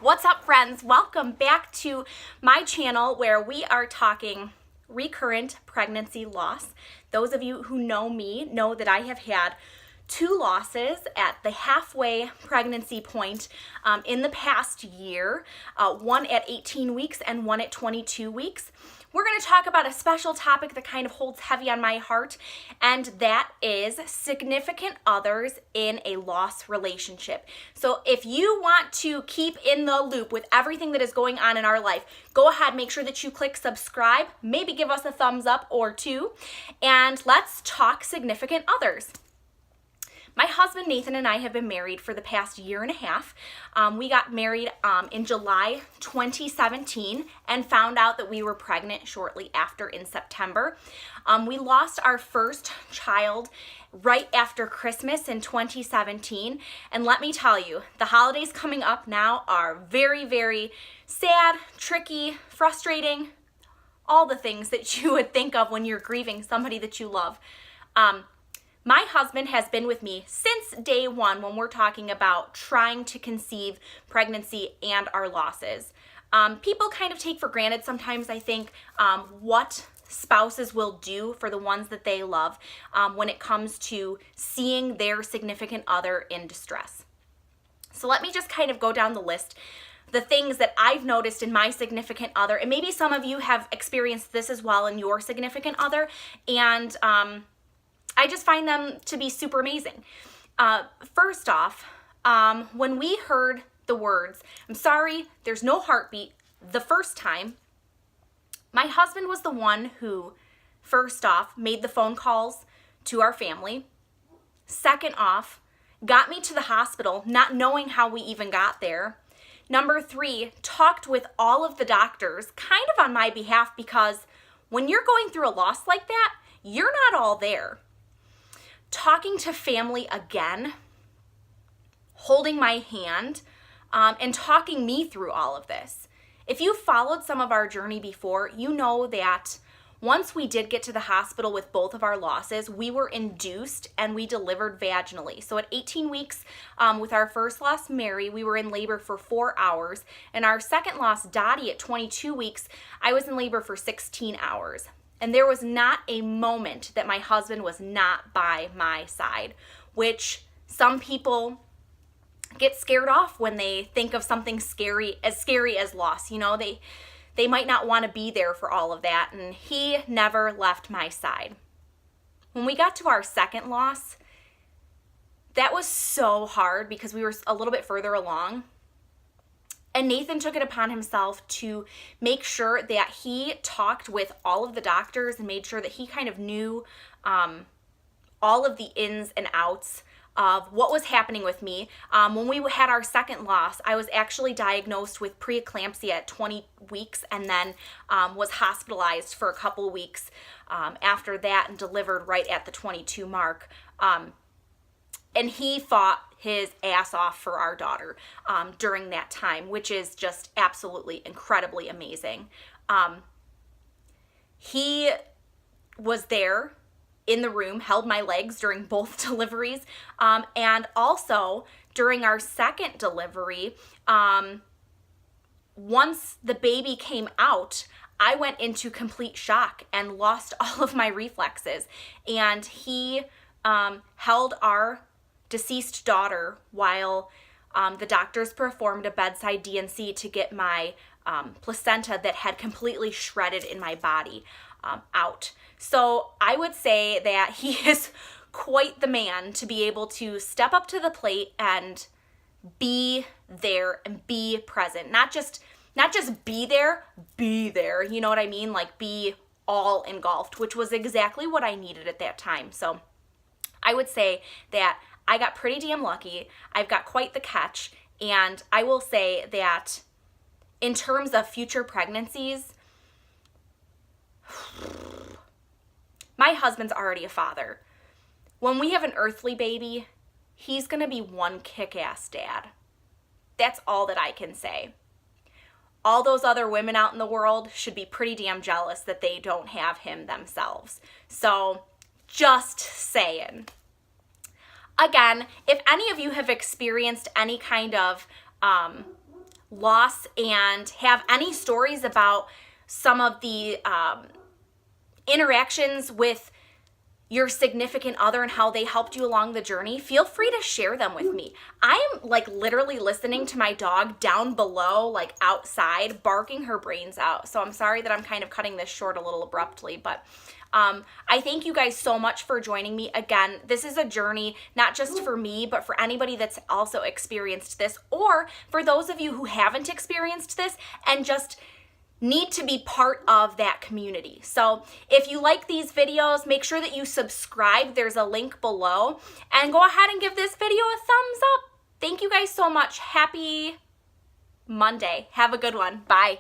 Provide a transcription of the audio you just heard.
What's up, friends? Welcome back to my channel where we are talking recurrent pregnancy loss. Those of you who know me know that I have had 2 losses at the halfway pregnancy point in the past year, one at 18 weeks and one at 22 weeks. We're going to talk about a special topic that kind of holds heavy on my heart, and that is significant others in a loss relationship. So if you want to keep in the loop with everything that is going on in our life, go ahead, make sure that you click subscribe, maybe give us a thumbs up or 2, and let's talk significant others. My husband Nathan and I have been married for the past 1.5 years. We got married in July 2017 and found out that we were pregnant shortly after in September. We lost our first child right after Christmas in 2017. And let me tell you, the holidays coming up now are very, very sad, tricky, frustrating, all the things that you would think of when you're grieving somebody that you love. My husband has been with me since day one when we're talking about trying to conceive pregnancy and our losses. People kind of take for granted sometimes, I think, what spouses will do for the ones that they love when it comes to seeing their significant other in distress. So let me just kind of go down the list. The things that I've noticed in my significant other, and maybe some of you have experienced this as well in your significant other, and I just find them to be super amazing. First off, when we heard the words, "I'm sorry, there's no heartbeat," the first time, my husband was the one who, first off, made the phone calls to our family. Second off, got me to the hospital, not knowing how we even got there. Number 3, talked with all of the doctors, kind of on my behalf, because when you're going through a loss like that, you're not all there. Talking to family again, holding my hand, and talking me through all of this. If you followed some of our journey before, you know that once we did get to the hospital with both of our losses, we were induced and we delivered vaginally. So at 18 weeks with our first loss, Mary, we were in labor for 4 hours. And our second loss, Dottie, at 22 weeks, I was in labor for 16 hours. And there was not a moment that my husband was not by my side, which some people get scared off when they think of something scary as loss. You know, they might not want to be there for all of that, and he never left my side. When we got to our second loss, that was so hard because we were a little bit further along. And Nathan took it upon himself to make sure that he talked with all of the doctors and made sure that he kind of knew all of the ins and outs of what was happening with me. When we had our second loss, I was actually diagnosed with preeclampsia at 20 weeks and then was hospitalized for a couple weeks after that and delivered right at the 22 mark. And he fought his ass off for our daughter during that time, which is just absolutely incredibly amazing. He was there in the room, held my legs during both deliveries, and also during our second delivery, once the baby came out, I went into complete shock and lost all of my reflexes. And he held our deceased daughter while the doctors performed a bedside D&C to get my placenta that had completely shredded in my body out. So I would say that he is quite the man to be able to step up to the plate and be there and be present. Not just be there, you know what I mean? Like be all engulfed, which was exactly what I needed at that time. So I would say that I got pretty damn lucky. I've got quite the catch. And I will say that in terms of future pregnancies, my husband's already a father. When we have an earthly baby, he's going to be one kick-ass dad. That's all that I can say. All those other women out in the world should be pretty damn jealous that they don't have him themselves. So, just saying. Again, if any of you have experienced any kind of loss and have any stories about some of the interactions with your significant other and how they helped you along the journey, feel free to share them with me. I am like literally listening to my dog down below, like outside, barking her brains out. So I'm sorry that I'm kind of cutting this short a little abruptly, but I thank you guys so much for joining me. Again, this is a journey, not just for me, but for anybody that's also experienced this, or for those of you who haven't experienced this and just need to be part of that community. So if you like these videos, make sure that you subscribe. There's a link below, and go ahead and give this video a thumbs up. Thank you guys so much. Happy Monday. Have a good one. Bye.